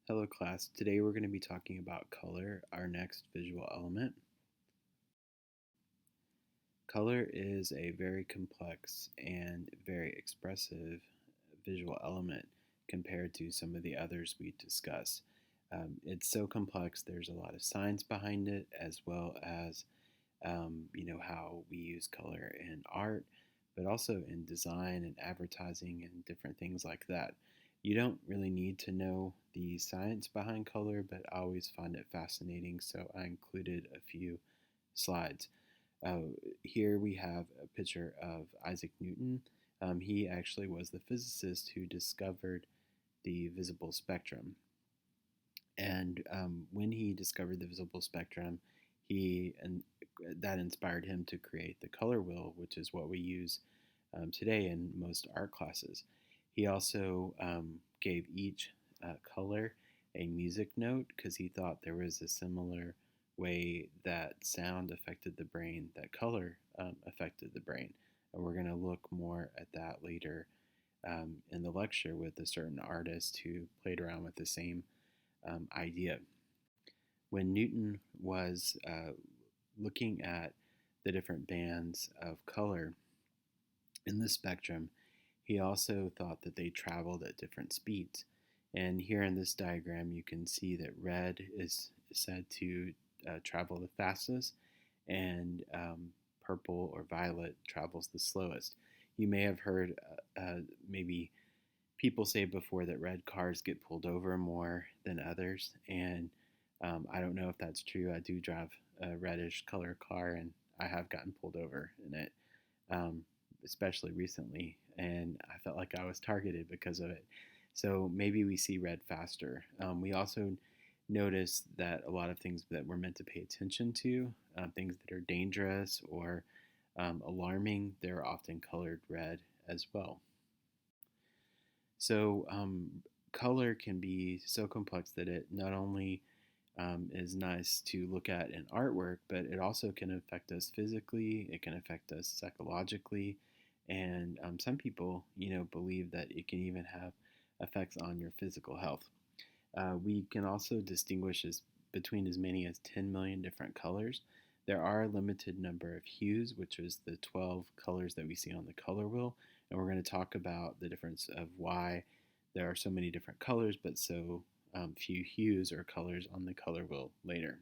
Hello class, today we're going to be talking about color, our next visual element. Color is a very complex and very expressive visual element compared to some of the others we discuss. It's so complex, there's a lot of science behind it, as well as how we use color in art, but also in design and advertising and different things like that. You don't really need to know the science behind color, but I always find it fascinating, so I included a few slides. Uh, Here we have a picture of Isaac Newton. He actually was the physicist who discovered the visible spectrum. And when he discovered the visible spectrum, and that inspired him to create the color wheel, which is what we use today in most art classes. He also gave each color a music note because he thought there was a similar way that sound affected the brain, that color affected the brain. And we're going to look more at that later in the lecture with a certain artist who played around with the same idea. When Newton was looking at the different bands of color in the spectrum, he also thought that they traveled at different speeds. And here in this diagram, you can see that red is said to travel the fastest, and purple or violet travels the slowest. You may have heard maybe people say before that red cars get pulled over more than others, and I don't know if that's true. I do drive a reddish color car, and I have gotten pulled over in it, um, especially recently, and I felt like I was targeted because of it. So maybe we see red faster. We also notice that a lot of things that we're meant to pay attention to, things that are dangerous or alarming, they're often colored red as well. So, color can be so complex that it not only is nice to look at in artwork, but it also can affect us physically, it can affect us psychologically, and some people, believe that it can even have effects on your physical health. We can also distinguish between as many as 10 million different colors. There are a limited number of hues, which is the 12 colors that we see on the color wheel, and we're going to talk about the difference of why there are so many different colors but so few hues or colors on the color wheel later.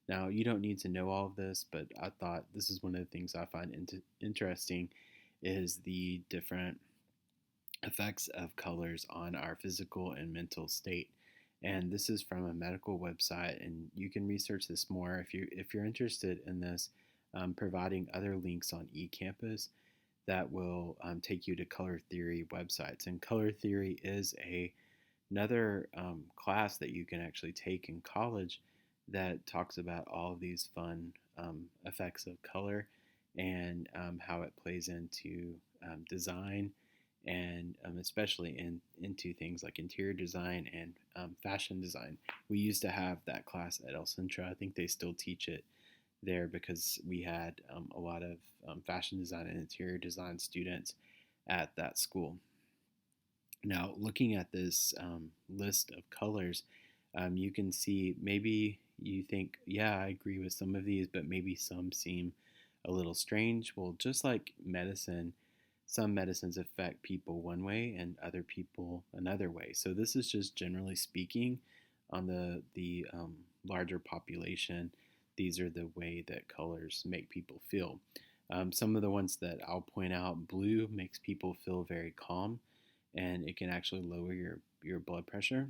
Now, you don't need to know all of this, but I thought this is one of the things I find interesting is the different effects of colors on our physical and mental state. And this is from a medical website, and you can research this more if you're interested in this. Providing other links on eCampus that will take you to color theory websites. And color theory is another class that you can actually take in college that talks about all of these fun effects of color and how it plays into design and especially into things like interior design and fashion design. We used to have that class at El Centro. I think they still teach it there because we had a lot of fashion design and interior design students at that school. Now, looking at this list of colors, you can see maybe you think, yeah, I agree with some of these, but maybe some seem a little strange. Well, just like medicine, some medicines affect people one way and other people another way. So this is just generally speaking on the larger population. These are the way that colors make people feel. Some of the ones that I'll point out: blue makes people feel very calm, and it can actually lower your blood pressure.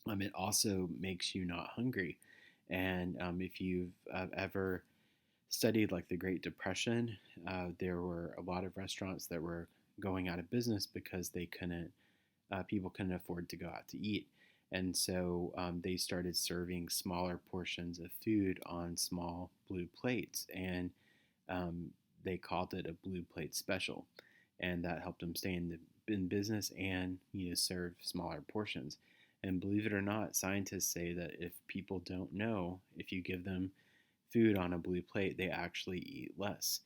It also makes you not hungry. And if you've ever studied like the Great Depression, there were a lot of restaurants that were going out of business because people couldn't afford to go out to eat. And so they started serving smaller portions of food on small blue plates, and they called it a blue plate special, and that helped them stay in business and serve smaller portions. And believe it or not, scientists say that if people don't know, if you give them food on a blue plate, they actually eat less.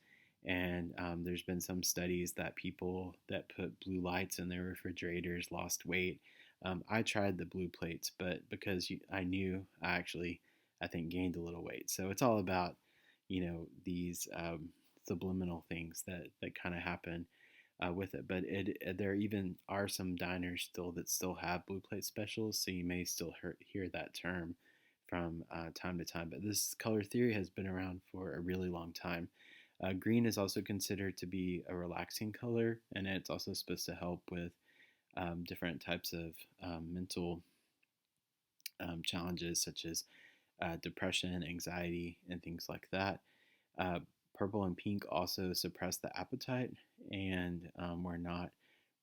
And there's been some studies that people that put blue lights in their refrigerators lost weight. I tried the blue plates, but because I knew I think gained a little weight. So it's all about, these subliminal things that kind of happen with it. But there even are some diners still that still have blue plate specials, so you may still hear that term from time to time. But this color theory has been around for a really long time. Green is also considered to be a relaxing color, and it's also supposed to help with different types of mental challenges such as depression, anxiety, and things like that. Uh, Purple and pink also suppress the appetite, and we're not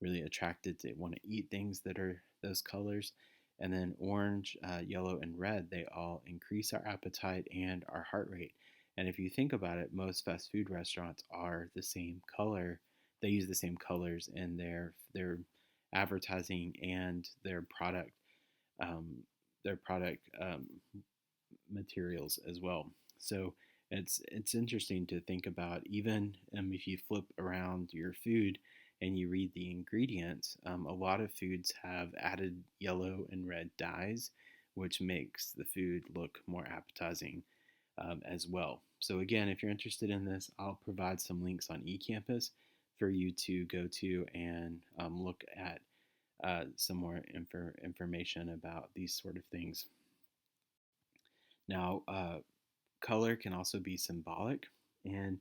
really attracted to want to eat things that are those colors. And then orange, yellow, and red, they all increase our appetite and our heart rate. And if you think about it, most fast food restaurants are the same color. They use the same colors in their advertising and um, their product materials as well. So it's interesting to think about. Even if you flip around your food and you read the ingredients, a lot of foods have added yellow and red dyes, which makes the food look more appetizing as well. So again, if you're interested in this, I'll provide some links on eCampus for you to go to and look at some more information about these sort of things. Now, color can also be symbolic, and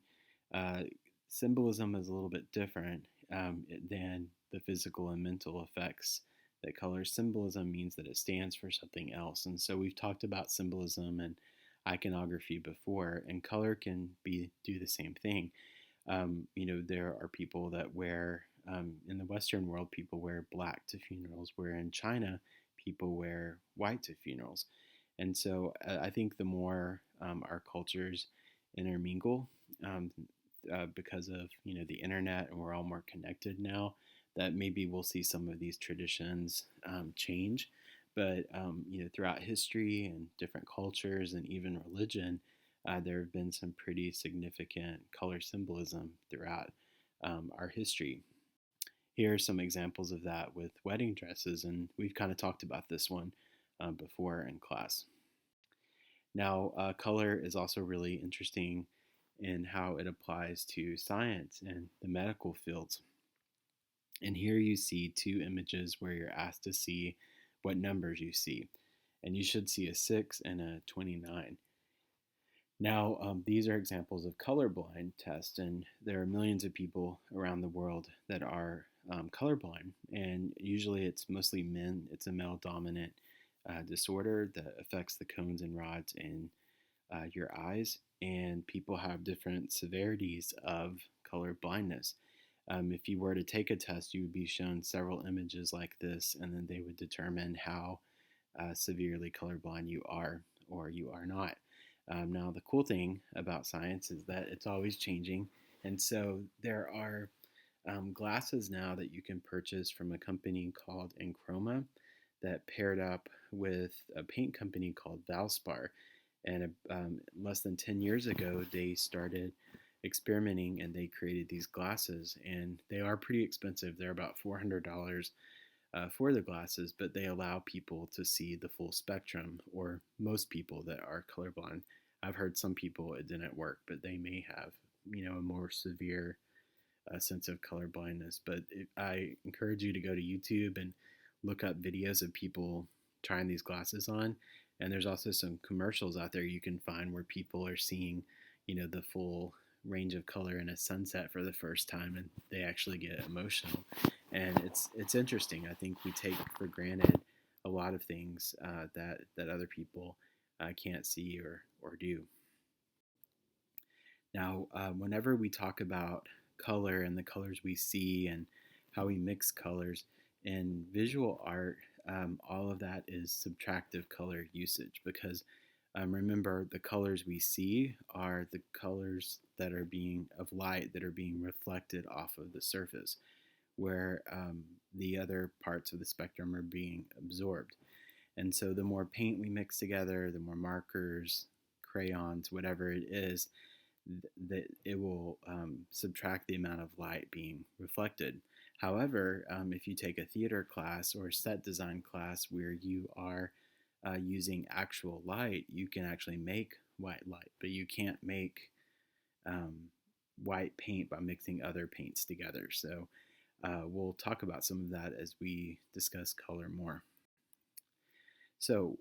uh, symbolism is a little bit different than the physical and mental effects that color. Symbolism means that it stands for something else, and so we've talked about symbolism and iconography before, and color can do the same thing. There are people that wear in the Western world, people wear black to funerals, where in China, people wear white to funerals. And so I think the more our cultures intermingle because of the internet, and we're all more connected now, that maybe we'll see some of these traditions change. But throughout history and different cultures and even religion, there have been some pretty significant color symbolism throughout our history. Here are some examples of that with wedding dresses, and we've kind of talked about this one before in class. Now, color is also really interesting in how it applies to science and the medical fields. And here you see two images where you're asked to see what numbers you see. And you should see a 6 and a 29. Now, these are examples of colorblind tests, and there are millions of people around the world that are colorblind. And usually it's mostly men, it's a male dominant disorder that affects the cones and rods in your eyes, and people have different severities of color blindness. If you were to take a test, you would be shown several images like this, and then they would determine how severely colorblind you are or you are not. Now, the cool thing about science is that it's always changing, and so there are glasses now that you can purchase from a company called Chroma that paired up with a paint company called Valspar. And less than 10 years ago, they started experimenting and they created these glasses. And they are pretty expensive. They're about $400 for the glasses, but they allow people to see the full spectrum, or most people that are colorblind. I've heard some people it didn't work, but they may have, a more severe sense of color blindness. But I encourage you to go to YouTube and look up videos of people trying these glasses on. And there's also some commercials out there you can find where people are seeing, the full range of color in a sunset for the first time, and they actually get emotional. And it's interesting. I think we take for granted a lot of things that other people can't see or do. Now, whenever we talk about color and the colors we see and how we mix colors in visual art, all of that is subtractive color usage, because remember, the colors we see are the colors that are of light that are being reflected off of the surface, where the other parts of the spectrum are being absorbed. And so the more paint we mix together, the more markers, crayons, whatever it is, that it will subtract the amount of light being reflected. However, if you take a theater class or a set design class where you are using actual light, you can actually make white light, but you can't make um, white paint by mixing other paints together. So we'll talk about some of that as we discuss color more. So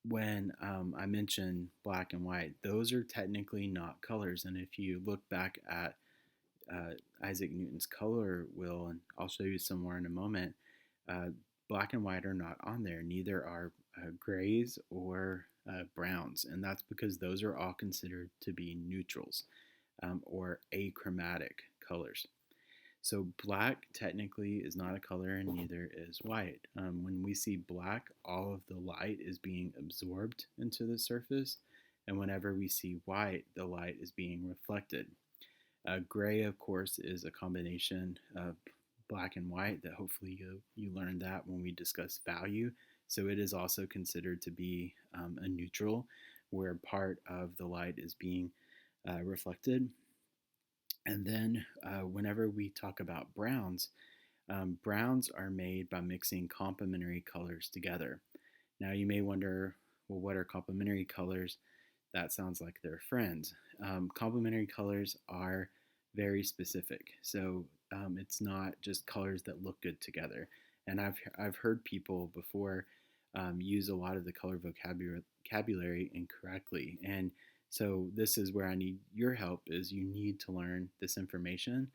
when I mention black and white, those are technically not colors. And if you look back at Isaac Newton's color wheel, and I'll show you some more in a moment, uh, black and white are not on there. Neither are grays or browns. And that's because those are all considered to be neutrals or achromatic colors. So black technically is not a color and neither is white. When we see black, all of the light is being absorbed into the surface. And whenever we see white, the light is being reflected. Gray, of course, is a combination of black and white that hopefully you learned that when we discuss value. So it is also considered to be a neutral where part of the light is being reflected. And then whenever we talk about browns, browns are made by mixing complementary colors together. Now you may wonder, well, what are complementary colors? That sounds like they're friends. Complementary colors are very specific. So it's not just colors that look good together. And I've heard people before use a lot of the color vocabulary incorrectly. And so this is where I need your help is you need to learn this information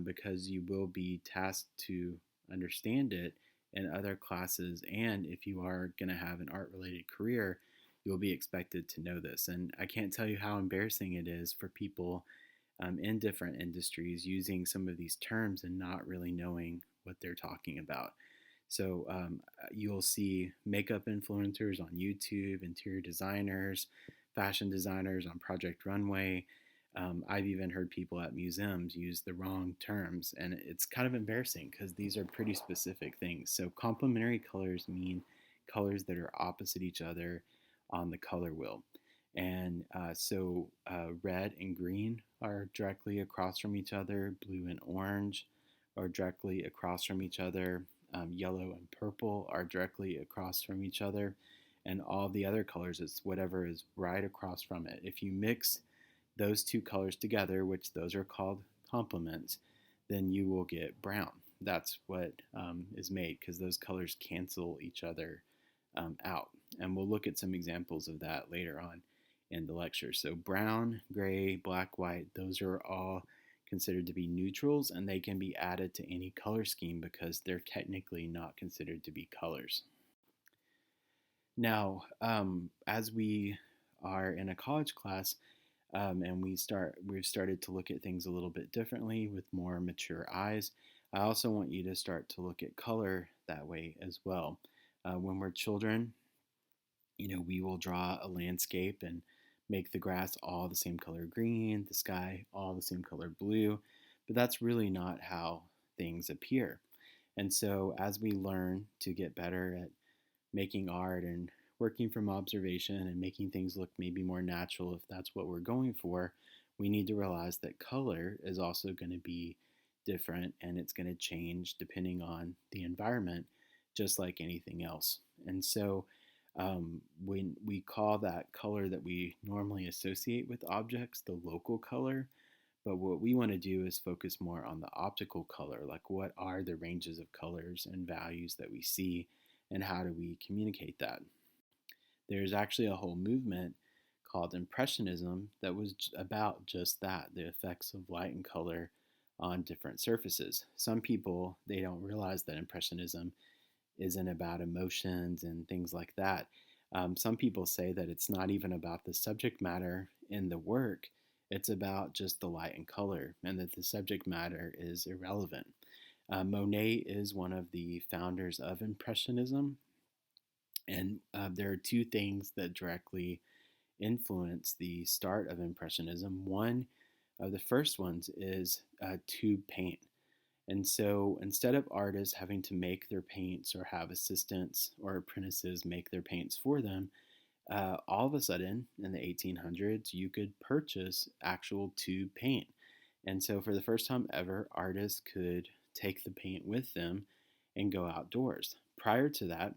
because you will be tasked to understand it in other classes. And if you are going to have an art related career, you'll be expected to know this. And I can't tell you how embarrassing it is for people in different industries using some of these terms and not really knowing what they're talking about. So you'll see makeup influencers on YouTube, interior designers, fashion designers on Project Runway. I've even heard people at museums use the wrong terms, and it's kind of embarrassing because these are pretty specific things. So complementary colors mean colors that are opposite each other on the color wheel. And red and green are directly across from each other, blue and orange are directly across from each other, yellow and purple are directly across from each other, and all the other colors, it's whatever is right across from it. If you mix those two colors together, which those are called complements, then you will get brown. That's what is made because those colors cancel each other out. And we'll look at some examples of that later on in the lecture. So brown, gray, black, white, those are all considered to be neutrals and they can be added to any color scheme because they're technically not considered to be colors. Now, as we are in a college class and we've started to look at things a little bit differently with more mature eyes, I also want you to start to look at color that way as well. When we're children, we will draw a landscape and make the grass all the same color green, the sky all the same color blue, but that's really not how things appear. And so as we learn to get better at making art and working from observation and making things look maybe more natural if that's what we're going for, we need to realize that color is also going to be different and it's going to change depending on the environment, just like anything else. And so when we call that color that we normally associate with objects the local color, but what we want to do is focus more on the optical color, like what are the ranges of colors and values that we see and how do we communicate that. There's actually a whole movement called Impressionism that was about just that, the effects of light and color on different surfaces. Some people, they don't realize that Impressionism isn't about emotions and things like that. Some people say that it's not even about the subject matter in the work, it's about just the light and color, and that the subject matter is irrelevant. Monet is one of the founders of Impressionism, and there are two things that directly influence the start of Impressionism. One of the first ones is tube paint. And so instead of artists having to make their paints or have assistants or apprentices make their paints for them, all of a sudden in the 1800s, you could purchase actual tube paint. And so for the first time ever, artists could take the paint with them and go outdoors. Prior to that,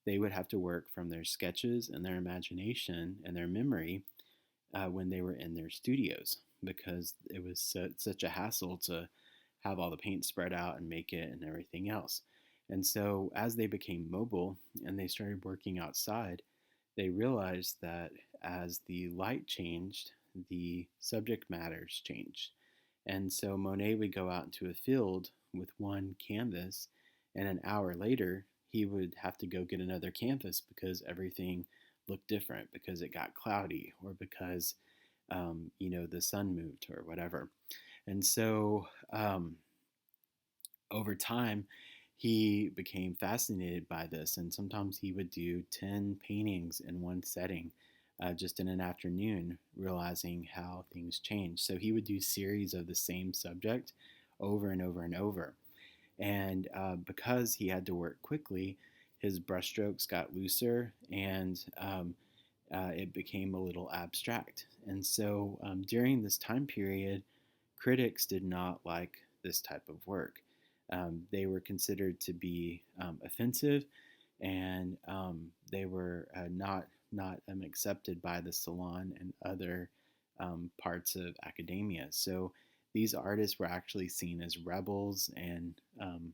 they would have to work from their sketches and their imagination and their memory when they were in their studios because it was such a hassle to have all the paint spread out and make it and everything else. And so, as they became mobile and they started working outside, they realized that as the light changed, the subject matters changed. And so Monet would go out into a field with one canvas, and an hour later, he would have to go get another canvas because everything looked different, because it got cloudy, or because, the sun moved, or whatever. And so, over time, he became fascinated by this, and sometimes he would do 10 paintings in one setting just in an afternoon, realizing how things change. So he would do series of the same subject over and over and over. And because he had to work quickly, his brushstrokes got looser and it became a little abstract. And so during this time period, critics did not like this type of work. They were considered to be offensive, and they were not accepted by the salon and other parts of academia. So these artists were actually seen as rebels, and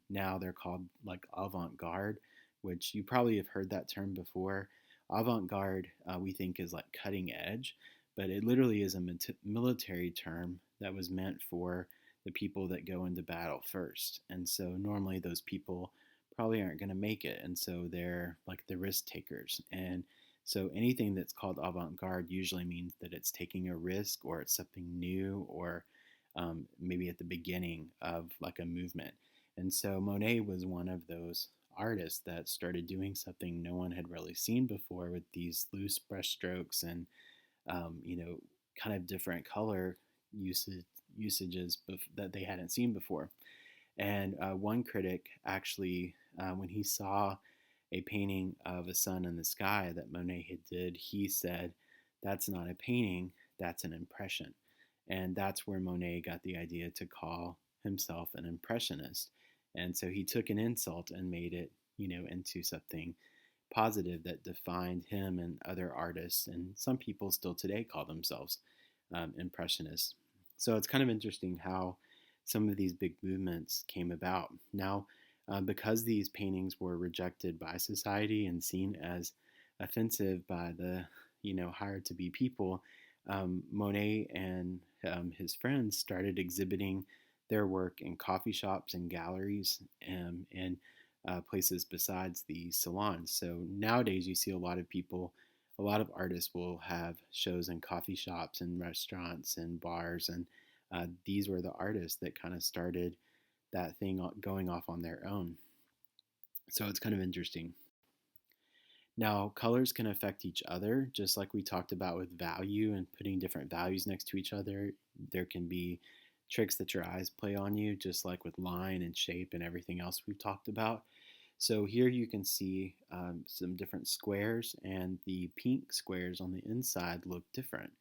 now they're called like avant-garde, which you probably have heard that term before. Avant-garde, we think, is like cutting edge, but it literally is a military term that was meant for the people that go into battle first. And so normally those people probably aren't going to make it. And so they're like the risk takers. And so anything that's called avant garde usually means that it's taking a risk, or it's something new, or maybe at the beginning of like a movement. And so Monet was one of those artists that started doing something no one had really seen before, with these loose brushstrokes and kind of different color usages that they hadn't seen before. And one critic actually, when he saw a painting of a sun in the sky that Monet had did, he said, "That's not a painting, that's an impression." And that's where Monet got the idea to call himself an impressionist. And so he took an insult and made it, into something positive that defined him and other artists. And some people still today call themselves impressionists. So it's kind of interesting how some of these big movements came about. Now, because these paintings were rejected by society and seen as offensive by the, hired to be people, Monet and his friends started exhibiting their work in coffee shops and galleries and places besides the salons. So nowadays, you see a lot of artists will have shows in coffee shops and restaurants and bars, and these were the artists that kind of started that thing going off on their own. So it's kind of interesting. Now, colors can affect each other, just like we talked about with value and putting different values next to each other. There can be tricks that your eyes play on you, just like with line and shape and everything else we've talked about. So here you can see some different squares, and the pink squares on the inside look different.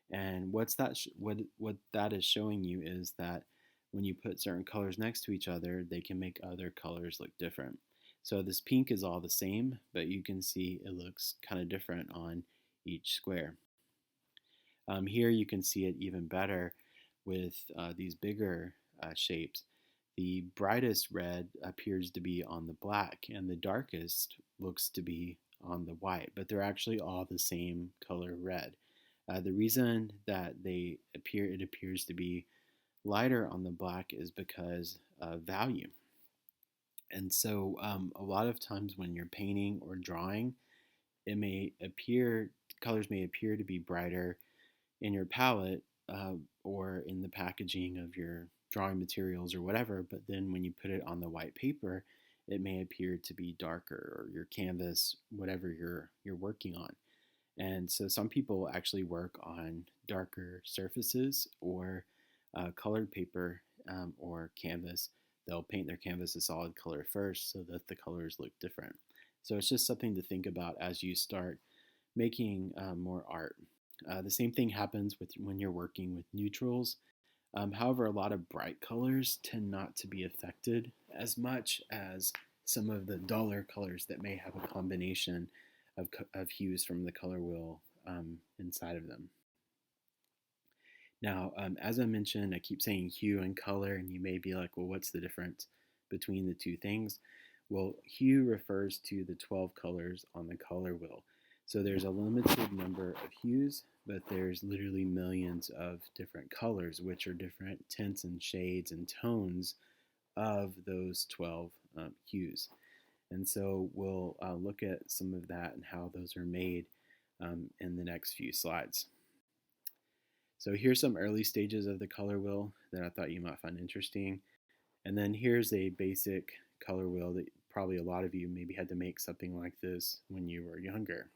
And what that is showing you is that when you put certain colors next to each other, they can make other colors look different. So this pink is all the same, but you can see it looks kind of different on each square. Here you can see it even better with these bigger shapes. The brightest red appears to be on the black, and the darkest looks to be on the white, but they're actually all the same color red. The reason that it appears to be lighter on the black is because of value. And so a lot of times when you're painting or drawing, colors may appear to be brighter in your palette or in the packaging of your drawing materials or whatever, but then when you put it on the white paper, it may appear to be darker, or your canvas, whatever you're working on. And so some people actually work on darker surfaces or colored paper or canvas. They'll paint their canvas a solid color first so that the colors look different. So it's just something to think about as you start making more art. The same thing happens when you're working with neutrals. However, a lot of bright colors tend not to be affected as much as some of the duller colors that may have a combination of hues from the color wheel inside of them. Now, as I mentioned, I keep saying hue and color, and you may be like, well, what's the difference between the two things? Well, hue refers to the 12 colors on the color wheel. So there's a limited number of hues, but there's literally millions of different colors, which are different tints and shades and tones of those 12 hues. And so we'll look at some of that and how those are made in the next few slides. So here's some early stages of the color wheel that I thought you might find interesting. And then here's a basic color wheel that probably a lot of you maybe had to make something like this when you were younger.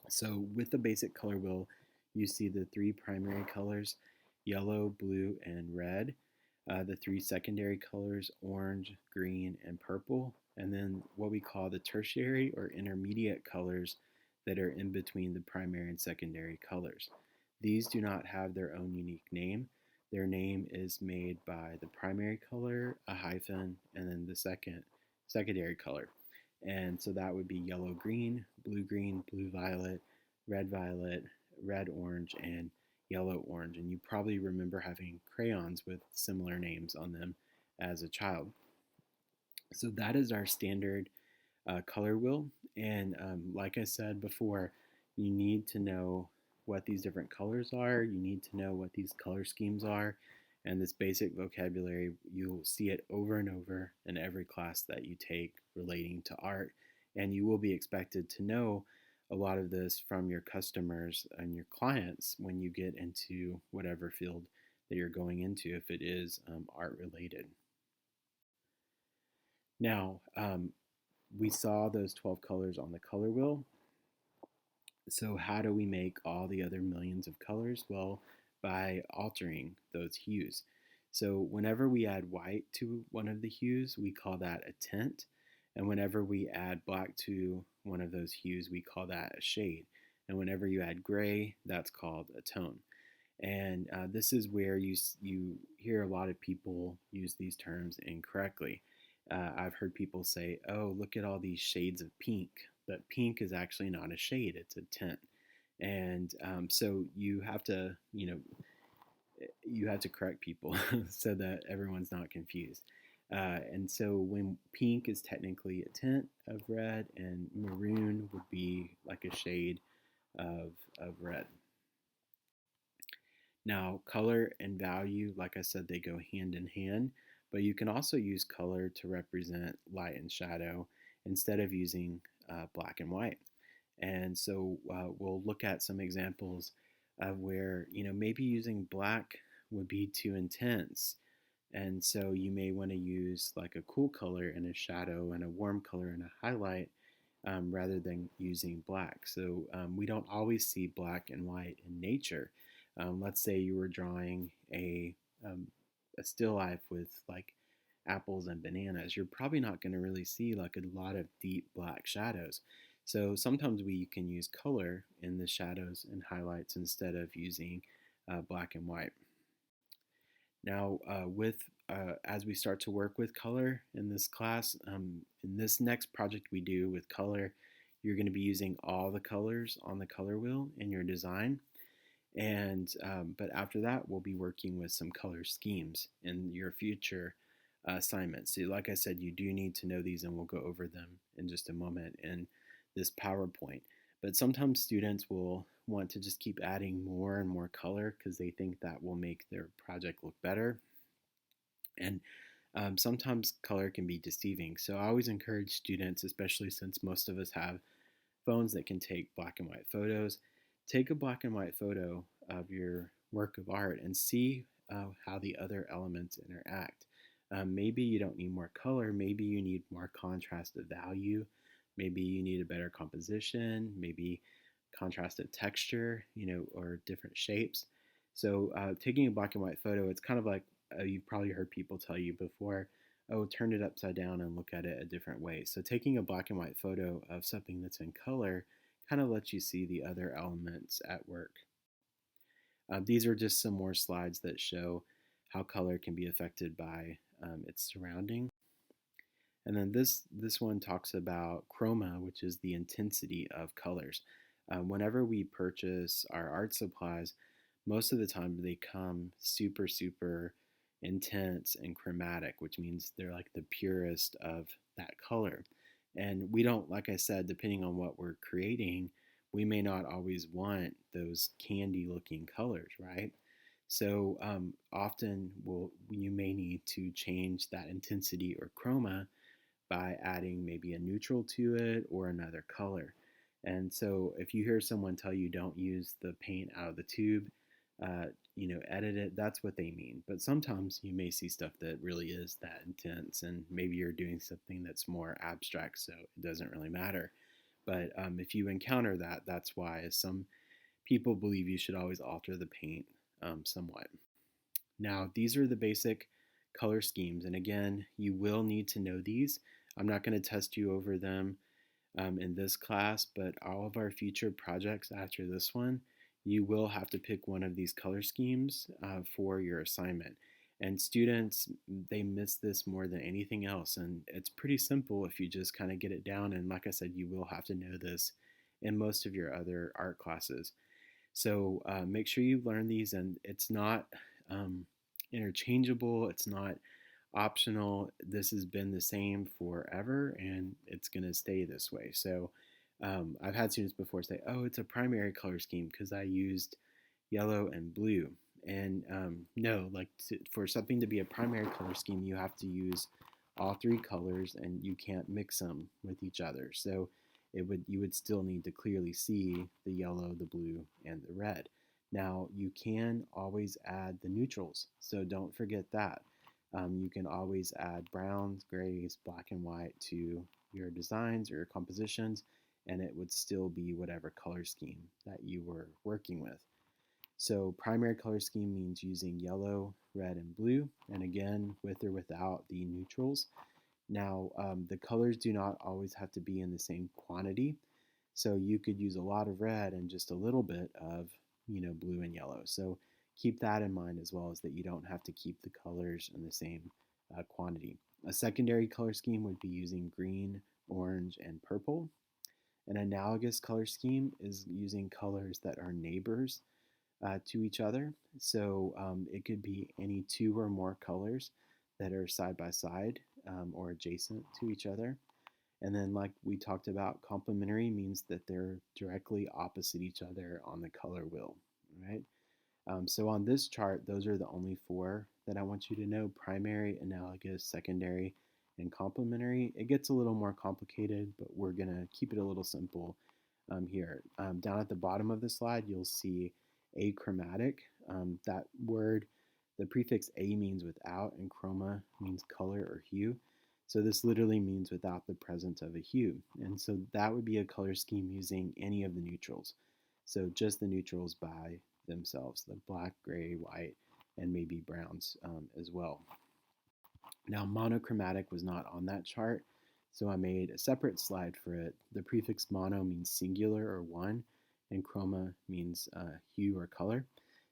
So with the basic color wheel, you see the three primary colors, yellow, blue, and red. The three secondary colors, orange, green, and purple. And then what we call the tertiary or intermediate colors that are in between the primary and secondary colors. These do not have their own unique name. Their name is made by the primary color, a hyphen, and then the secondary color. And so that would be yellow green, blue violet, red orange, and yellow orange. And you probably remember having crayons with similar names on them as a child. So that is our standard color wheel. And like I said before, you need to know what these different colors are. You need to know what these color schemes are. And this basic vocabulary, you'll see it over and over in every class that you take relating to art. And you will be expected to know a lot of this from your customers and your clients when you get into whatever field that you're going into, if it is art related. Now, we saw those 12 colors on the color wheel. So how do we make all the other millions of colors? Well, by altering those hues. So whenever we add white to one of the hues, we call that a tint. And whenever we add black to one of those hues, we call that a shade. And whenever you add gray, that's called a tone. And this is where you hear a lot of people use these terms incorrectly. I've heard people say, oh, look at all these shades of pink. But pink is actually not a shade, it's a tint. And so you have to, you have to correct people so that everyone's not confused. And so when pink is technically a tint of red, and maroon would be like a shade of red. Now, color and value, like I said, they go hand in hand, but you can also use color to represent light and shadow instead of using black and white. And so we'll look at some examples of where, maybe using black would be too intense. And so you may want to use like a cool color and a shadow and a warm color and a highlight rather than using black. So we don't always see black and white in nature. Let's say you were drawing a still life with like apples and bananas. You're probably not going to really see like a lot of deep black shadows. So sometimes we can use color in the shadows and highlights instead of using black and white. Now, as we start to work with color in this class, in this next project we do with color, you're going to be using all the colors on the color wheel in your design. And but after that, we'll be working with some color schemes in your future assignments. So like I said, you do need to know these, and we'll go over them in just a moment in this PowerPoint. But sometimes students will want to just keep adding more and more color because they think that will make their project look better. And sometimes color can be deceiving. So I always encourage students, especially since most of us have phones that can take black and white photos, take a black and white photo of your work of art and see how the other elements interact. Maybe you don't need more color, maybe you need more contrast of value, maybe you need a better composition, maybe contrast of texture, or different shapes. So taking a black and white photo, it's kind of like you've probably heard people tell you before, oh, turn it upside down and look at it a different way. So taking a black and white photo of something that's in color kind of lets you see the other elements at work. These are just some more slides that show how color can be affected by its surrounding. And then this one talks about chroma, which is the intensity of colors. Whenever we purchase our art supplies, most of the time they come super intense and chromatic, which means they're like the purest of that color. And we don't, like I said, depending on what we're creating, we may not always want those candy looking colors, right? So often you may need to change that intensity or chroma by adding maybe a neutral to it or another color. And so if you hear someone tell you don't use the paint out of the tube, edit it, that's what they mean. But sometimes you may see stuff that really is that intense, and maybe you're doing something that's more abstract, so it doesn't really matter. But if you encounter that, that's why some people believe you should always alter the paint somewhat. Now, these are the basic color schemes, and again, you will need to know these. I'm not going to test you over them in this class, but all of our future projects after this one, you will have to pick one of these color schemes for your assignment. And students, they miss this more than anything else, and it's pretty simple if you just kind of get it down. And like I said, you will have to know this in most of your other art classes. So make sure you learn these, and it's not interchangeable, it's not optional. This has been the same forever, and it's going to stay this way. So I've had students before say, oh, it's a primary color scheme because I used yellow and blue. And no, for something to be a primary color scheme, you have to use all three colors, and you can't mix them with each other. So you would still need to clearly see the yellow, the blue, and the red. Now you can always add the neutrals, so don't forget that. You can always add browns, grays, black and white to your designs or your compositions, and it would still be whatever color scheme that you were working with. So primary color scheme means using yellow, red, and blue, and again, with or without the neutrals. Now, the colors do not always have to be in the same quantity, so you could use a lot of red and just a little bit of, blue and yellow. So keep that in mind, as well as that you don't have to keep the colors in the same quantity. A secondary color scheme would be using green, orange, and purple. An analogous color scheme is using colors that are neighbors to each other. So it could be any two or more colors that are side by side or adjacent to each other. And then, like we talked about, complementary means that they're directly opposite each other on the color wheel, right? So on this chart, those are the only four that I want you to know: primary, analogous, secondary, and complementary. It gets a little more complicated, but we're going to keep it a little simple here. Down at the bottom of the slide, you'll see achromatic. That word, the prefix a means without, and chroma means color or hue. So this literally means without the presence of a hue. And so that would be a color scheme using any of the neutrals. So just the neutrals by themselves, the black, gray, white, and maybe browns as well. Now, monochromatic was not on that chart, so I made a separate slide for it. The prefix mono means singular or one, and chroma means hue or color.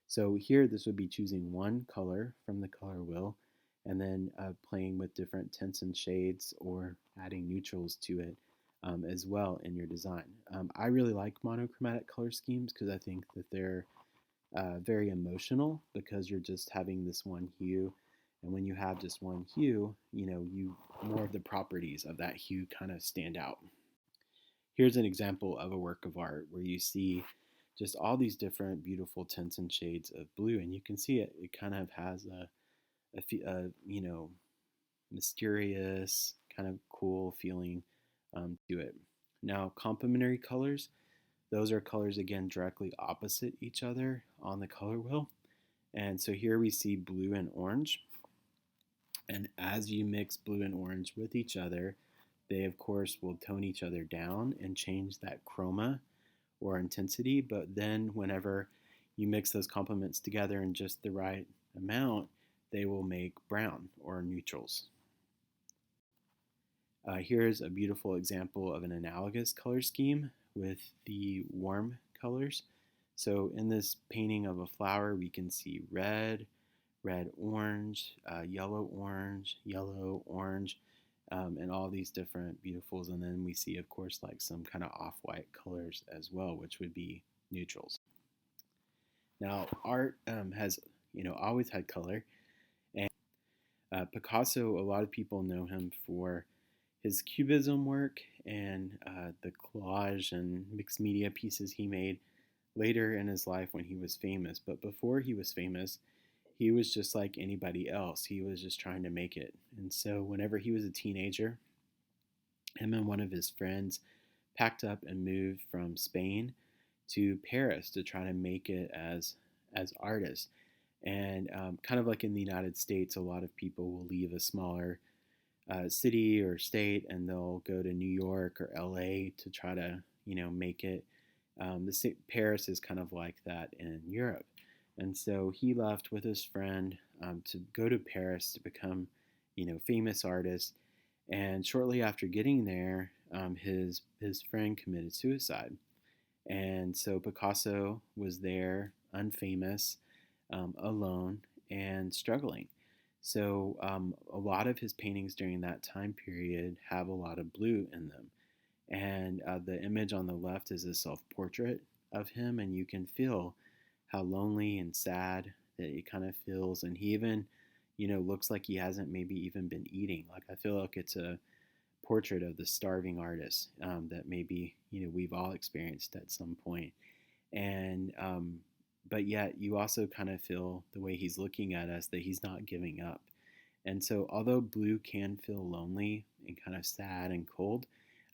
So here, this would be choosing one color from the color wheel, and then playing with different tints and shades or adding neutrals to it as well in your design. I really like monochromatic color schemes because I think that they're very emotional, because you're just having this one hue, and when you have just one hue, more of the properties of that hue kind of stand out. Here's an example of a work of art where you see just all these different beautiful tints and shades of blue, and you can see it kind of has a mysterious, kind of cool feeling to it. Now, complementary colors, those are colors, again, directly opposite each other on the color wheel. And so here we see blue and orange. And as you mix blue and orange with each other, they, of course, will tone each other down and change that chroma or intensity. But then whenever you mix those complements together in just the right amount, they will make brown or neutrals. Here's a beautiful example of an analogous color scheme with the warm colors. So in this painting of a flower, we can see red, red orange, yellow orange, and all these different beautifuls. And then we see, of course, like some kind of off-white colors as well, which would be neutrals. Now, art has, always had color, and Picasso, a lot of people know him for his cubism work and the collage and mixed media pieces he made later in his life when he was famous. But before he was famous, he was just like anybody else. He was just trying to make it. And so, whenever he was a teenager, him and one of his friends packed up and moved from Spain to Paris to try to make it as artists. And kind of like in the United States, a lot of people will leave a smaller city or state and they'll go to New York or LA to try to make it. Paris is kind of like that in Europe. And so he left with his friend to go to Paris to become, famous artist. And shortly after getting there, his friend committed suicide. And so Picasso was there, unfamous, alone, and struggling. So a lot of his paintings during that time period have a lot of blue in them. And the image on the left is a self-portrait of him, and you can feel how lonely and sad that he kind of feels. And he even, looks like he hasn't maybe even been eating. Like I feel like it's a portrait of the starving artist that maybe we've all experienced at some point. And but yet you also kind of feel the way he's looking at us that he's not giving up. And so although blue can feel lonely and kind of sad and cold,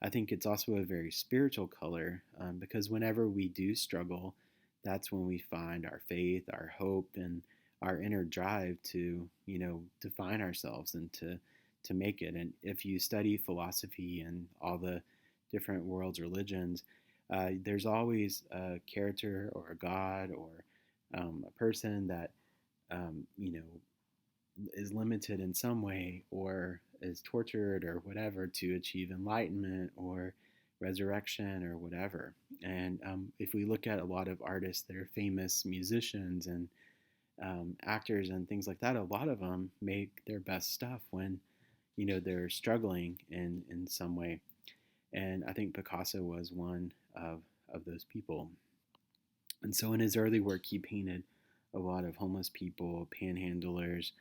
I think it's also a very spiritual color because whenever we do struggle, that's when we find our faith, our hope, and our inner drive to define ourselves and to make it. And if you study philosophy and all the different world's religions, there's always a character or a god or a person that is limited in some way or is tortured or whatever to achieve enlightenment or resurrection or whatever. And if we look at a lot of artists that are famous musicians and actors and things like that, a lot of them make their best stuff when they're struggling in some way. And I think Picasso was one of those people. And so in his early work, he painted a lot of homeless people, panhandlers.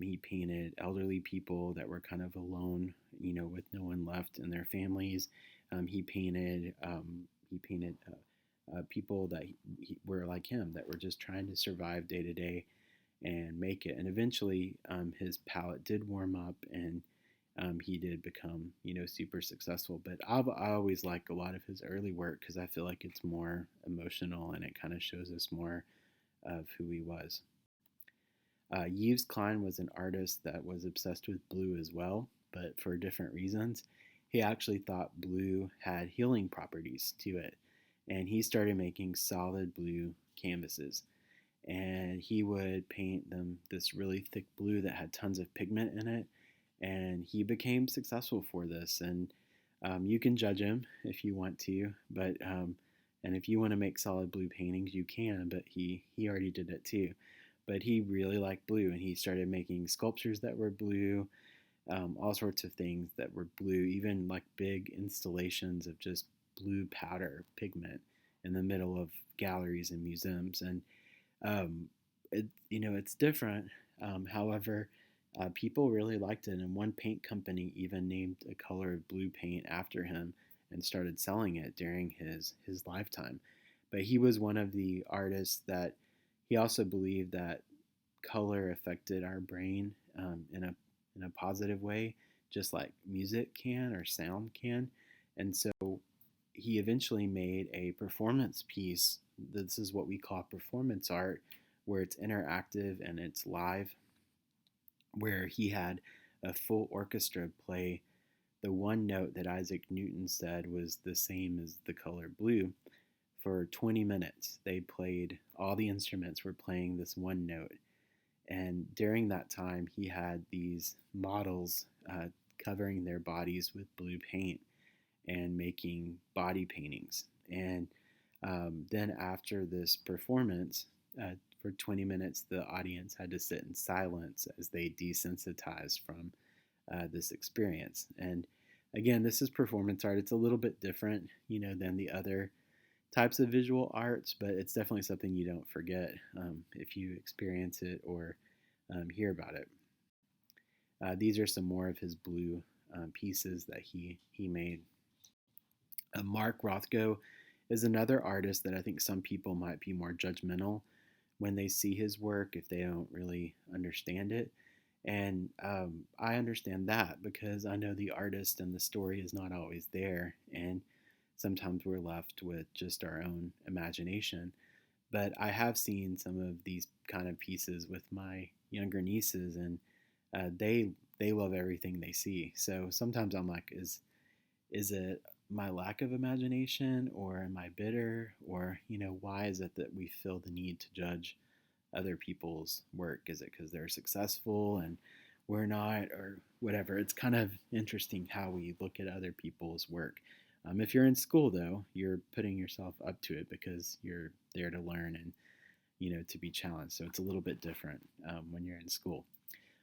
He painted elderly people that were kind of alone, with no one left in their families. He painted people that were like him, that were just trying to survive day to day and make it. And eventually, his palette did warm up, and he did become, super successful. But I always like a lot of his early work because I feel like it's more emotional and it kind of shows us more of who he was. Yves Klein was an artist that was obsessed with blue as well, but for different reasons. He actually thought blue had healing properties to it, and he started making solid blue canvases. And he would paint them this really thick blue that had tons of pigment in it, and he became successful for this. And you can judge him if you want to, but and if you want to make solid blue paintings, you can. But he already did it too. But he really liked blue, and he started making sculptures that were blue, all sorts of things that were blue, even like big installations of just blue powder pigment in the middle of galleries and museums. And it's different. However, people really liked it, and one paint company even named a color of blue paint after him and started selling it during his lifetime. But he was one of the artists that he also believed that color affected our brain in a positive way, just like music can or sound can. And so he eventually made a performance piece. This is what we call performance art, where it's interactive and it's live, where he had a full orchestra play the one note that Isaac Newton said was the same as the color blue for 20 minutes. They played, all the instruments were playing this one note. And during that time, he had these models covering their bodies with blue paint and making body paintings. And Then after this performance, for 20 minutes, the audience had to sit in silence as they desensitized from this experience. And again, this is performance art. It's a little bit different, than the other types of visual arts, but it's definitely something you don't forget if you experience it or hear about it. These are some more of his blue pieces that he made. Mark Rothko is another artist that I think some people might be more judgmental when they see his work if they don't really understand it. And I understand that because I know the artist and the story is not always there. And sometimes we're left with just our own imagination. But I have seen some of these kind of pieces with my younger nieces, and they love everything they see. So sometimes I'm like, is it my lack of imagination, or am I bitter, or why is it that we feel the need to judge other people's work? Is it because they're successful and we're not, or whatever? It's kind of interesting how we look at other people's work. If you're in school, though, you're putting yourself up to it because you're there to learn and to be challenged. So it's a little bit different when you're in school.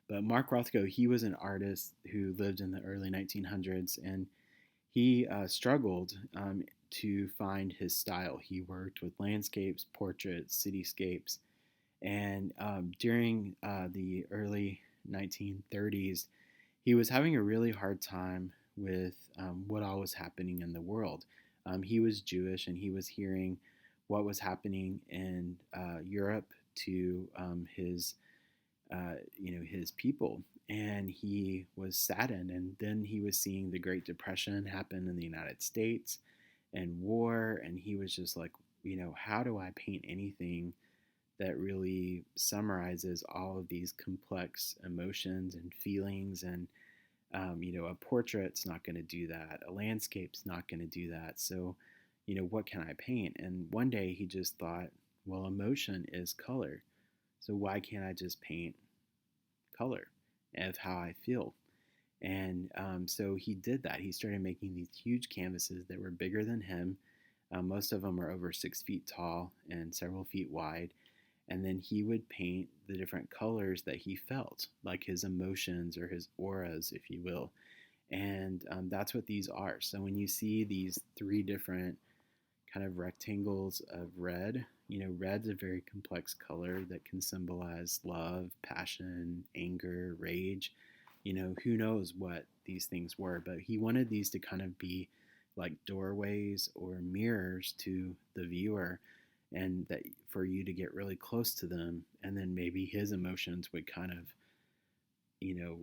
But Mark Rothko, he was an artist who lived in the early 1900s, and he struggled to find his style. He worked with landscapes, portraits, cityscapes, and during the early 1930s, he was having a really hard time with what all was happening in the world. He was Jewish, and he was hearing what was happening in Europe to his people, and he was saddened. And then he was seeing the Great Depression happen in the United States and war, and he was just like, how do I paint anything that really summarizes all of these complex emotions and feelings? And a portrait's not going to do that, a landscape's not going to do that. So what can I paint? And one day he just thought, well, emotion is color, so why can't I just paint color of how I feel? And so he did that. He started making these huge canvases that were bigger than him. Most of them are over 6 feet tall and several feet wide. And then he would paint the different colors that he felt, like his emotions or his auras, if you will. And that's what these are. So when you see these three different kind of rectangles of red, red's a very complex color that can symbolize love, passion, anger, rage. Who knows what these things were, but he wanted these to kind of be like doorways or mirrors to the viewer, and that for you to get really close to them, and then maybe his emotions would kind of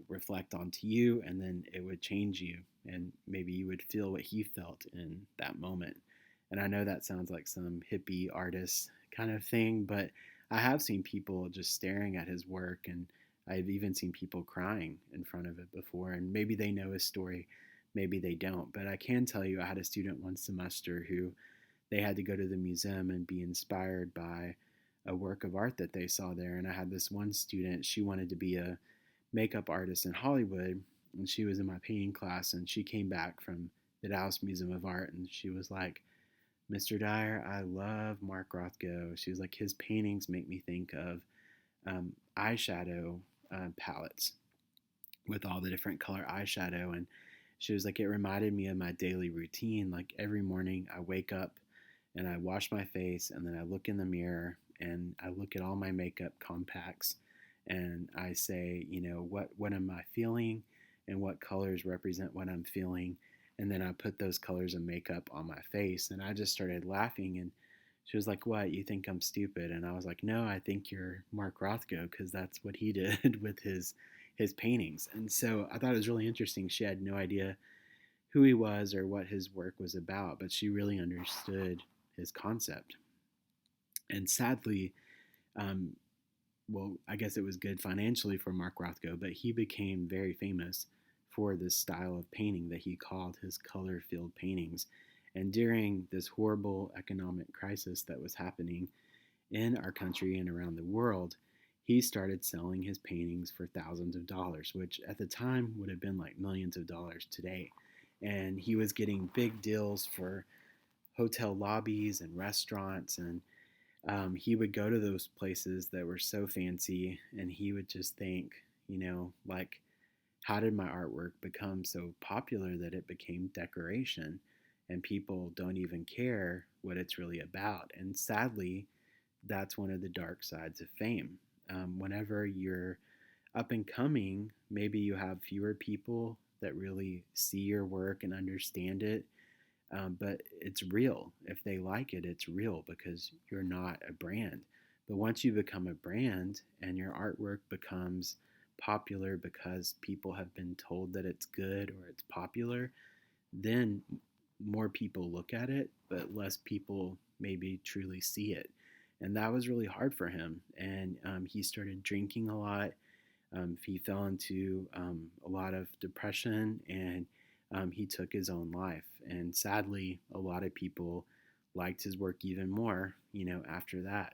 reflect onto you, and then it would change you, and maybe you would feel what he felt in that moment. And I know that sounds like some hippie artist kind of thing, but I have seen people just staring at his work, and I've even seen people crying in front of it before. And maybe they know his story, maybe they don't. But I can tell you, I had a student one semester who they had to go to the museum and be inspired by a work of art that they saw there. And I had this one student, she wanted to be a makeup artist in Hollywood, and she was in my painting class, and she came back from the Dallas Museum of Art, and she was like, Mr. Dyer, I love Mark Rothko. She was like, his paintings make me think of eyeshadow palettes with all the different color eyeshadow. And she was like, it reminded me of my daily routine. Like every morning I wake up and I wash my face, and then I look in the mirror and I look at all my makeup compacts, and I say, what am I feeling, and what colors represent what I'm feeling. And then I put those colors of makeup on my face. And I just started laughing, and she was like, what, you think I'm stupid? And I was like, no, I think you're Mark Rothko, because that's what he did with his paintings. And so I thought it was really interesting. She had no idea who he was or what his work was about, but she really understood his concept. And sadly, well, I guess it was good financially for Mark Rothko, but he became very famous for this style of painting that he called his color-filled paintings. And during this horrible economic crisis that was happening in our country and around the world, he started selling his paintings for thousands of dollars, which at the time would have been like millions of dollars today. And he was getting big deals for hotel lobbies and restaurants, and he would go to those places that were so fancy, and he would just think, like, how did my artwork become so popular that it became decoration and people don't even care what it's really about? And sadly, that's one of the dark sides of fame. Whenever you're up and coming, maybe you have fewer people that really see your work and understand it, but it's real. If they like it, it's real because you're not a brand. But once you become a brand and your artwork becomes popular because people have been told that it's good or it's popular, then more people look at it, but less people maybe truly see it. And that was really hard for him. And he started drinking a lot. He fell into a lot of depression, and he took his own life. And sadly, a lot of people liked his work even more, after that.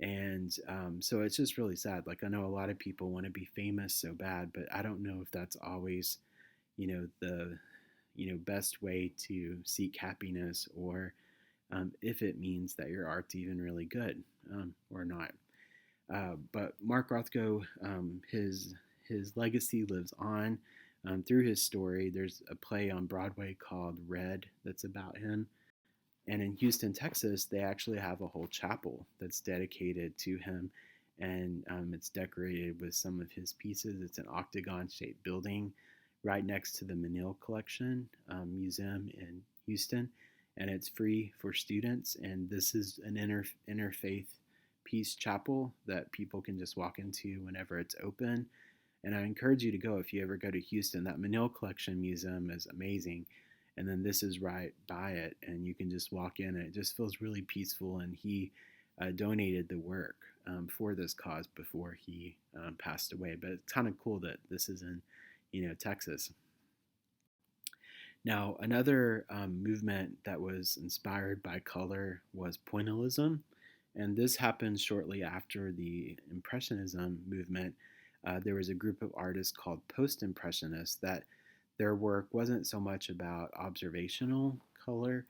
And so it's just really sad. Like, I know a lot of people want to be famous so bad, but I don't know if that's always, the best way to seek happiness, or if it means that your art's even really good, or not. But Mark Rothko, his legacy lives on through his story. There's a play on Broadway called Red that's about him. And in Houston, Texas, they actually have a whole chapel that's dedicated to him. And it's decorated with some of his pieces. It's an octagon shaped building right next to the Menil Collection Museum in Houston. And it's free for students. And this is an interfaith peace chapel that people can just walk into whenever it's open. And I encourage you to go if you ever go to Houston. That Menil Collection Museum is amazing. And then this is right by it, and you can just walk in, and it just feels really peaceful. And he donated the work for this cause before he passed away. But it's kind of cool that this is in, Texas. Now, another movement that was inspired by color was pointillism, and this happened shortly after the Impressionism movement. There was a group of artists called post-impressionists that their work wasn't so much about observational color,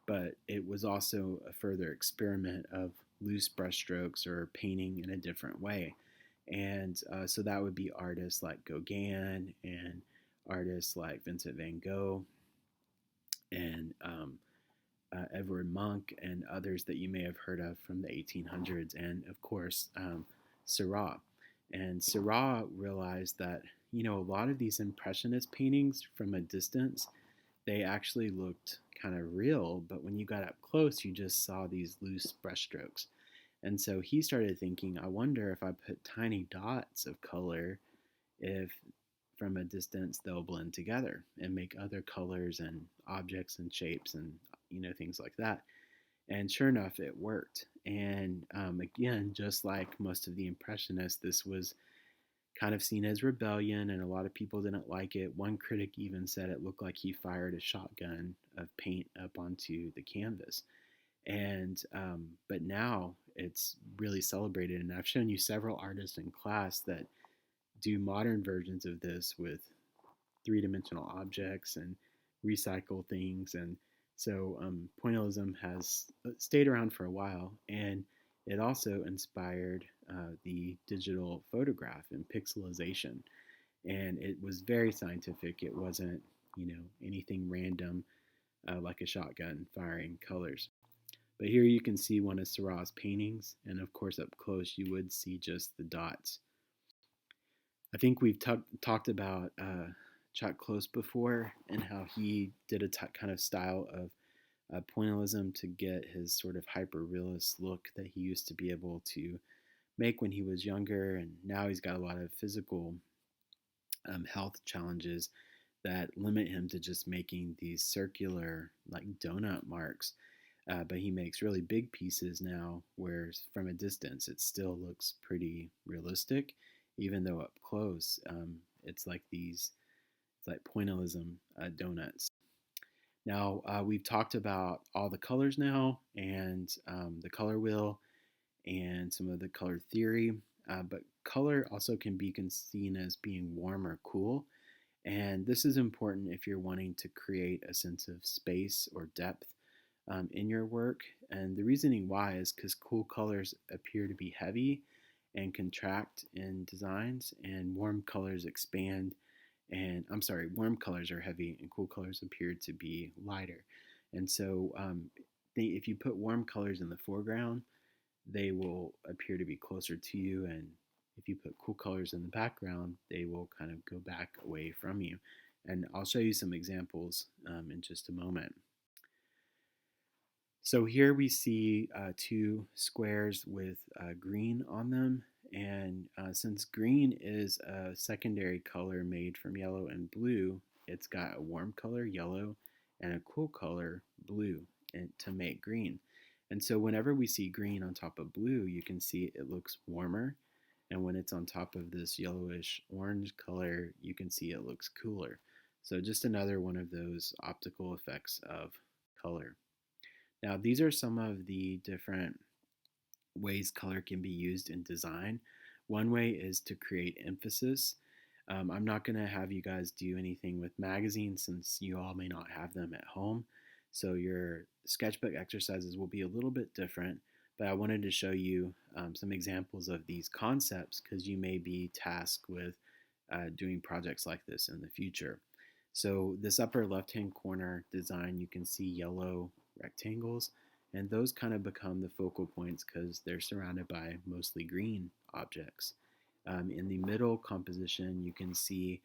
but it was also a further experiment of loose brushstrokes or painting in a different way. And so that would be artists like Gauguin and artists like Vincent van Gogh and Edvard Munch and others that you may have heard of from the 1800s, and of course Seurat. And Seurat realized that a lot of these impressionist paintings from a distance, they actually looked kind of real, but when you got up close, you just saw these loose brushstrokes. And so he started thinking, I wonder if I put tiny dots of color, if from a distance they'll blend together and make other colors and objects and shapes and things like that. And sure enough, it worked. And again, just like most of the Impressionists, this was kind of seen as rebellion, and a lot of people didn't like it. One critic even said it looked like he fired a shotgun of paint up onto the canvas. And but now it's really celebrated, and I've shown you several artists in class that do modern versions of this with three-dimensional objects and recycle things. And so pointillism has stayed around for a while, and it also inspired the digital photograph and pixelization. And it was very scientific. It wasn't, anything random like a shotgun firing colors. But here you can see one of Seurat's paintings, and of course up close you would see just the dots. I think we've talked about Chuck Close before, and how he did a kind of style of pointillism to get his sort of hyper realist look that he used to be able to make when he was younger, and now he's got a lot of physical health challenges that limit him to just making these circular, like donut marks. But he makes really big pieces now, where from a distance it still looks pretty realistic, even though up close it's like pointillism donuts. Now, we've talked about all the colors now, and the color wheel, and some of the color theory. But color also can be seen as being warm or cool. And this is important if you're wanting to create a sense of space or depth. in your work. And the reasoning why is because cool colors appear to be heavy and contract in designs, and warm colors expand. And I'm sorry, warm colors are heavy, and cool colors appear to be lighter. And so, if you put warm colors in the foreground, they will appear to be closer to you, and if you put cool colors in the background, they will kind of go back away from you. And I'll show you some examples in just a moment. So here we see two squares with green on them. And since green is a secondary color made from yellow and blue, it's got a warm color, yellow, and a cool color, blue, to make green. And so whenever we see green on top of blue, you can see it looks warmer. And when it's on top of this yellowish orange color, you can see it looks cooler. So just another one of those optical effects of color. Now, these are some of the different ways color can be used in design. One way is to create emphasis. I'm not going to have you guys do anything with magazines since you all may not have them at home. So your sketchbook exercises will be a little bit different, but I wanted to show you some examples of these concepts because you may be tasked with doing projects like this in the future. So this upper left-hand corner design, you can see yellow rectangles, and those kind of become the focal points because they're surrounded by mostly green objects. In the middle composition, you can see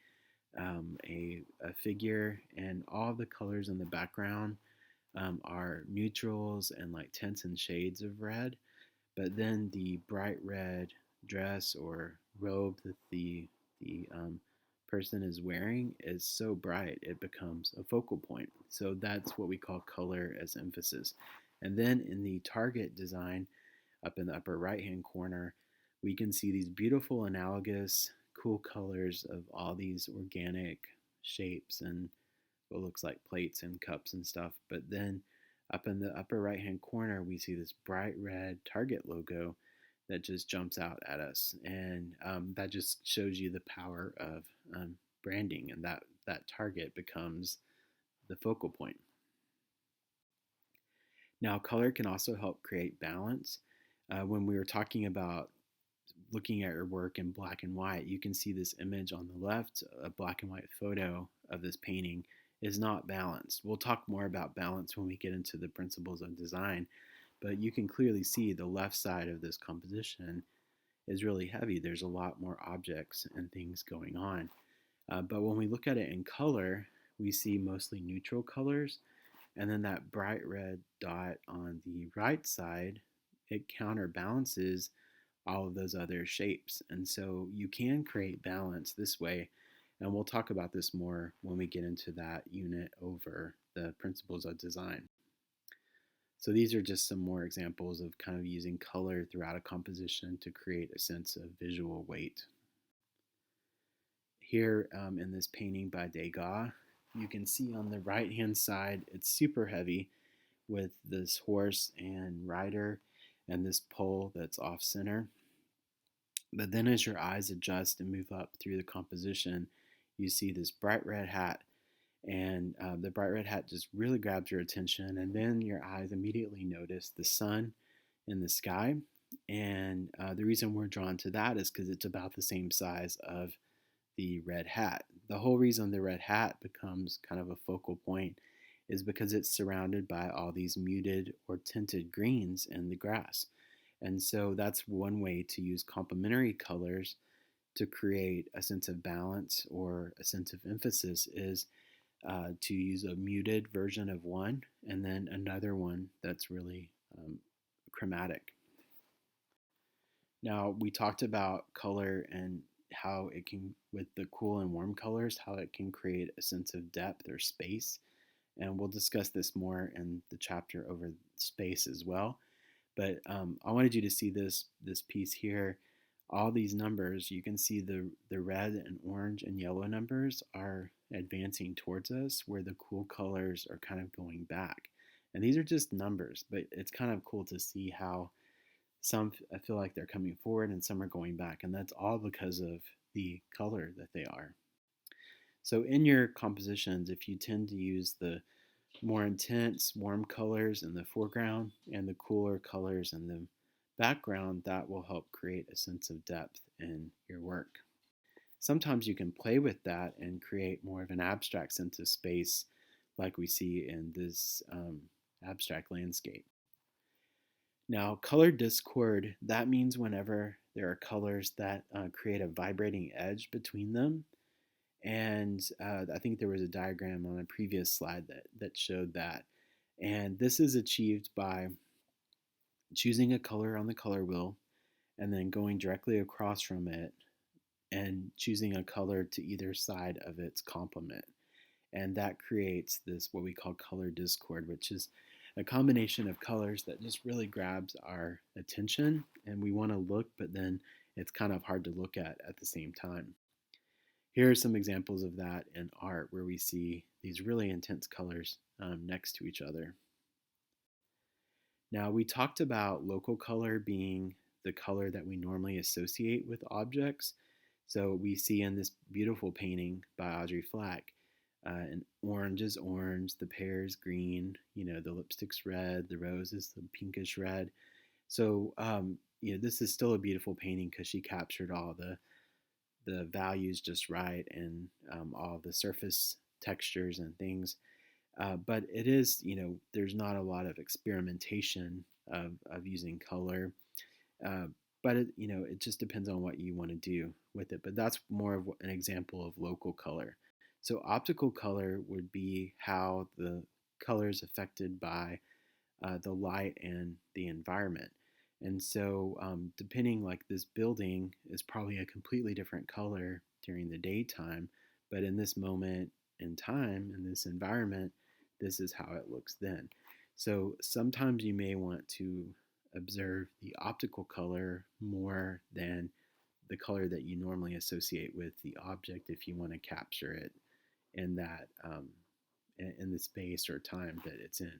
a figure, and all the colors in the background are neutrals and like tints and shades of red. But then the bright red dress or robe that the person is wearing is so bright it becomes a focal point. So that's what we call color as emphasis. And then in the target design, up in the upper right hand corner, we can see these beautiful analogous cool colors of all these organic shapes and what looks like plates and cups and stuff. But then up in the upper right hand corner, we see this bright red Target logo that just jumps out at us. And that just shows you the power of branding, and that target becomes the focal point. Now, color can also help create balance. When we were talking about looking at your work in black and white, you can see this image on the left, a black and white photo of this painting is not balanced. We'll talk more about balance when we get into the principles of design, but you can clearly see the left side of this composition is really heavy. There's a lot more objects and things going on. But when we look at it in color, we see mostly neutral colors, and then that bright red dot on the right side, it counterbalances all of those other shapes. And so you can create balance this way. And we'll talk about this more when we get into that unit over the principles of design. So these are just some more examples of kind of using color throughout a composition to create a sense of visual weight. Here in this painting by Degas, you can see on the right hand side, it's super heavy with this horse and rider and this pole that's off center. But then as your eyes adjust and move up through the composition, you see this bright red hat, and the bright red hat just really grabs your attention, and then your eyes immediately notice the sun in the sky. And the reason we're drawn to that is because it's about the same size of the red hat. The whole reason the red hat becomes kind of a focal point is because it's surrounded by all these muted or tinted greens in the grass. And so that's one way to use complementary colors to create a sense of balance or a sense of emphasis is to use a muted version of one and then another one that's really chromatic. Now, we talked about color and how it can, with the cool and warm colors, how it can create a sense of depth or space. And we'll discuss this more in the chapter over space as well. But I wanted you to see this piece here. All these numbers, you can see the red and orange and yellow numbers are advancing towards us, where the cool colors are kind of going back. And these are just numbers, but it's kind of cool to see how some I feel like they're coming forward and some are going back. And that's all because of the color that they are. So in your compositions, if you tend to use the more intense, warm colors in the foreground and the cooler colors in the background. That will help create a sense of depth in your work. Sometimes you can play with that and create more of an abstract sense of space, like we see in this abstract landscape. Now, color discord, that means whenever there are colors that create a vibrating edge between them. And I think there was a diagram on a previous slide that showed that. And this is achieved by choosing a color on the color wheel and then going directly across from it and choosing a color to either side of its complement. And that creates this, what we call color discord, which is a combination of colors that just really grabs our attention and we want to look, but then it's kind of hard to look at the same time. Here are some examples of that in art where we see these really intense colors next to each other. Now, we talked about local color being the color that we normally associate with objects. So we see in this beautiful painting by Audrey Flack, an orange is orange, the pear is green, the lipstick's red, the rose is the pinkish red. So, this is still a beautiful painting because she captured all the values just right and all the surface textures and things. But it is, there's not a lot of experimentation of using color. Uh, but it just depends on what you want to do with it. But that's more of an example of local color. So optical color would be how the color is affected by the light and the environment. And so, depending, like this building is probably a completely different color during the daytime, but in this moment in time, in this environment, this is how it looks then. So sometimes you may want to observe the optical color more than the color that you normally associate with the object if you want to capture it in that in the space or time that it's in.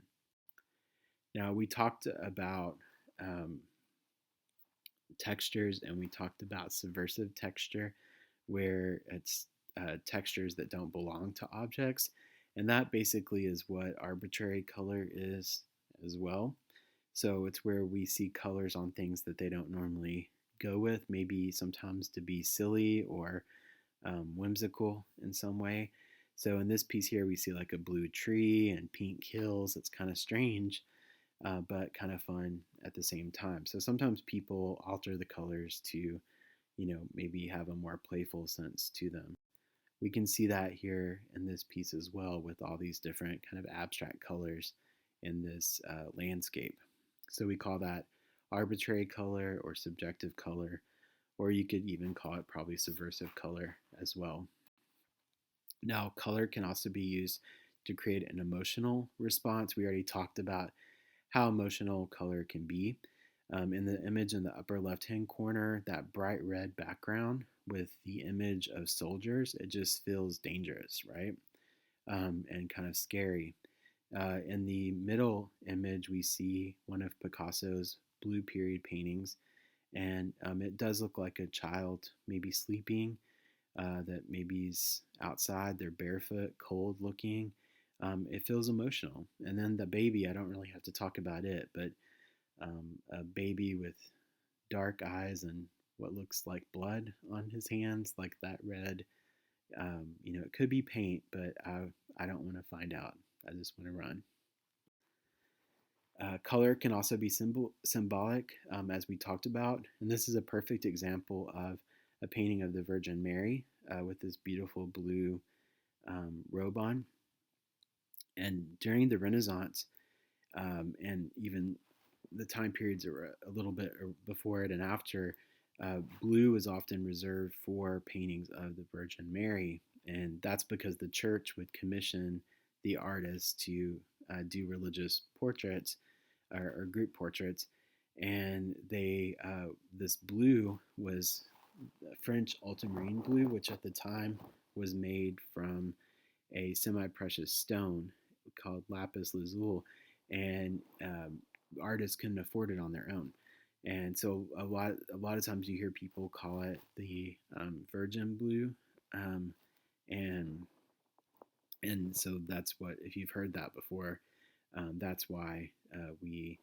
Now we talked about um, textures and we talked about subversive texture, where it's textures that don't belong to objects, and that basically is what arbitrary color is as well. So it's where we see colors on things that they don't normally go with, maybe sometimes to be silly or whimsical in some way. So in this piece here, we see like a blue tree and pink hills. It's kind of strange, but kind of fun at the same time. So sometimes people alter the colors to, maybe have a more playful sense to them. We can see that here in this piece as well with all these different kind of abstract colors in this landscape. So we call that arbitrary color or subjective color, or you could even call it probably subversive color as well. Now, color can also be used to create an emotional response. We already talked about how emotional color can be. In the image in the upper left-hand corner, that bright red background with the image of soldiers, it just feels dangerous, right? And kind of scary. In the middle image, we see one of Picasso's blue period paintings, and it does look like a child maybe sleeping, that maybe is outside, they're barefoot, cold looking. It feels emotional. And then the baby, I don't really have to talk about it, but a baby with dark eyes and what looks like blood on his hands, like that red. It could be paint, but I don't want to find out. I just want to run. Color can also be symbolic, as we talked about. And this is a perfect example of a painting of the Virgin Mary with this beautiful blue robe on. And during the Renaissance, and even the time periods are a little bit before it and after, blue is often reserved for paintings of the Virgin Mary. And that's because the church would commission the artist to do religious portraits or group portraits. And this blue was French ultramarine blue, which at the time was made from a semi-precious stone called lapis lazuli, and artists couldn't afford it on their own. And so a lot of times you hear people call it the virgin blue, and And so that's what, if you've heard that before, that's why we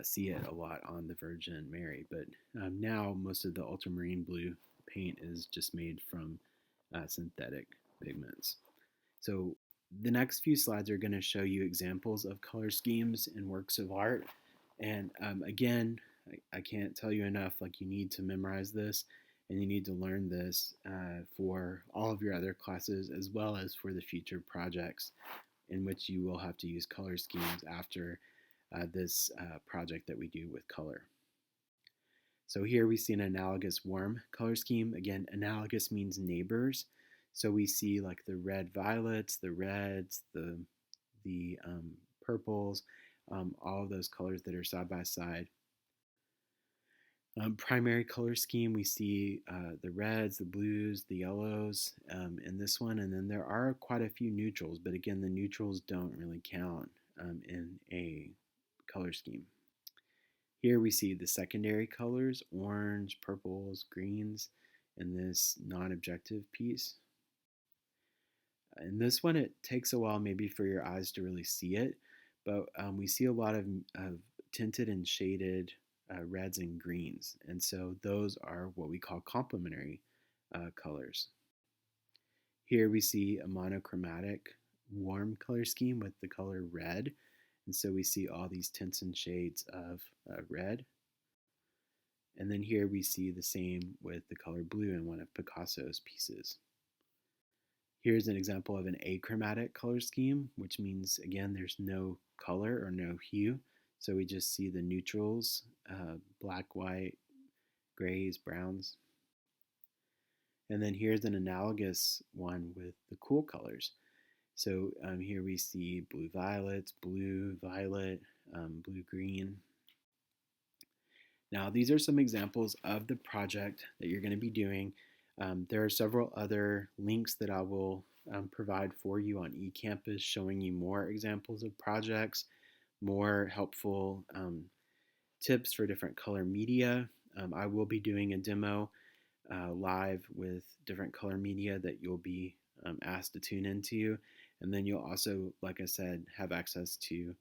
see it a lot on the Virgin Mary. But now most of the ultramarine blue paint is just made from synthetic pigments. So the next few slides are going to show you examples of color schemes in works of art. And again, I can't tell you enough, like you need to memorize this and you need to learn this for all of your other classes as well as for the future projects in which you will have to use color schemes after this project that we do with color. So here we see an analogous warm color scheme. Again, analogous means neighbors. So we see like the red violets, the reds, the purples, all of those colors that are side by side. Primary color scheme, we see the reds, the blues, the yellows in this one, and then there are quite a few neutrals, but again, the neutrals don't really count in a color scheme. Here we see the secondary colors, orange, purples, greens, in this non-objective piece. In this one, it takes a while maybe for your eyes to really see it, but we see a lot of tinted and shaded reds and greens, and so those are what we call complementary colors. Here we see a monochromatic warm color scheme with the color red, and so we see all these tints and shades of red. And then here we see the same with the color blue in one of Picasso's pieces. Here's an example of an achromatic color scheme, which means, again, there's no color or no hue. So we just see the neutrals, black, white, grays, browns. And then here's an analogous one with the cool colors. So here we see blue violets, blue violet, blue green. Now, these are some examples of the project that you're going to be doing. There are several other links that I will provide for you on eCampus showing you more examples of projects, more helpful tips for different color media. I will be doing a demo live with different color media that you'll be asked to tune into. And then you'll also, like I said, have access to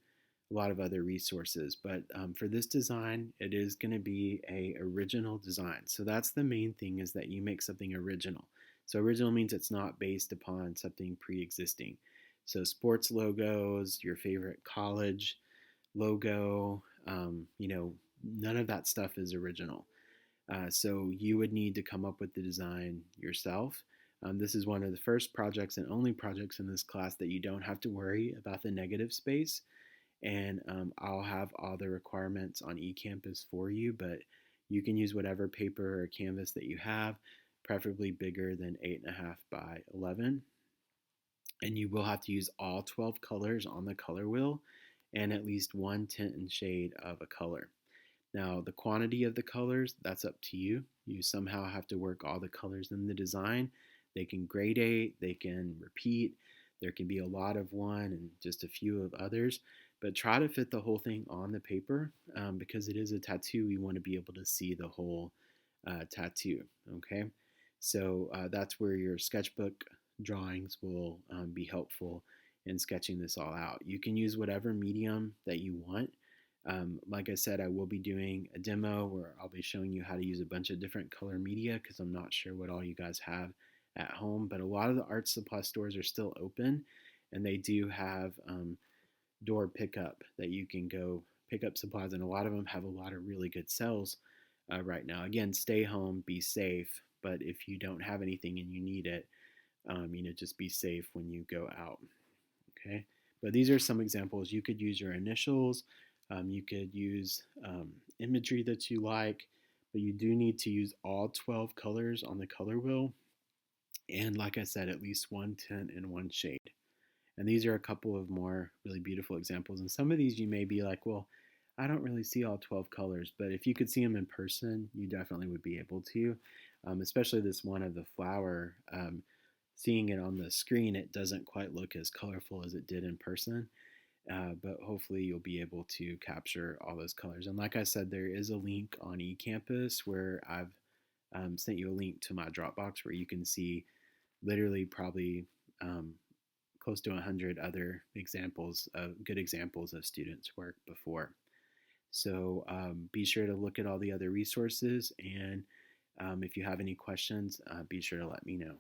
a lot of other resources. But for this design, it is going to be a original design. So that's the main thing, is that you make something original. So original means it's not based upon something pre-existing. So sports logos, your favorite college logo, none of that stuff is original. So you would need to come up with the design yourself. This is one of the first projects and only projects in this class that you don't have to worry about the negative space. And I'll have all the requirements on eCampus for you, but you can use whatever paper or canvas that you have, preferably bigger than 8.5 by 11. And you will have to use all 12 colors on the color wheel and at least one tint and shade of a color. Now, the quantity of the colors, that's up to you. You somehow have to work all the colors in the design. They can gradate, they can repeat, there can be a lot of one and just a few of others, but try to fit the whole thing on the paper because it is a tattoo. We want to be able to see the whole tattoo, okay? So that's where your sketchbook drawings will be helpful in sketching this all out. You can use whatever medium that you want. Like I said, I will be doing a demo where I'll be showing you how to use a bunch of different color media because I'm not sure what all you guys have at home, but a lot of the art supply stores are still open and they do have door pickup that you can go pick up supplies, and a lot of them have a lot of really good sales right now. Again, stay home, be safe, but if you don't have anything and you need it, just be safe when you go out, okay? But these are some examples. You could use your initials, you could use imagery that you like, but you do need to use all 12 colors on the color wheel. And like I said, at least one tint and one shade. And these are a couple of more really beautiful examples. And some of these you may be like, well, I don't really see all 12 colors, but if you could see them in person, you definitely would be able to, especially this one of the flower. Seeing it on the screen, it doesn't quite look as colorful as it did in person, but hopefully you'll be able to capture all those colors. And like I said, there is a link on eCampus where I've sent you a link to my Dropbox where you can see literally probably close to 100 other examples of good examples of students' work before. So be sure to look at all the other resources, and if you have any questions, be sure to let me know.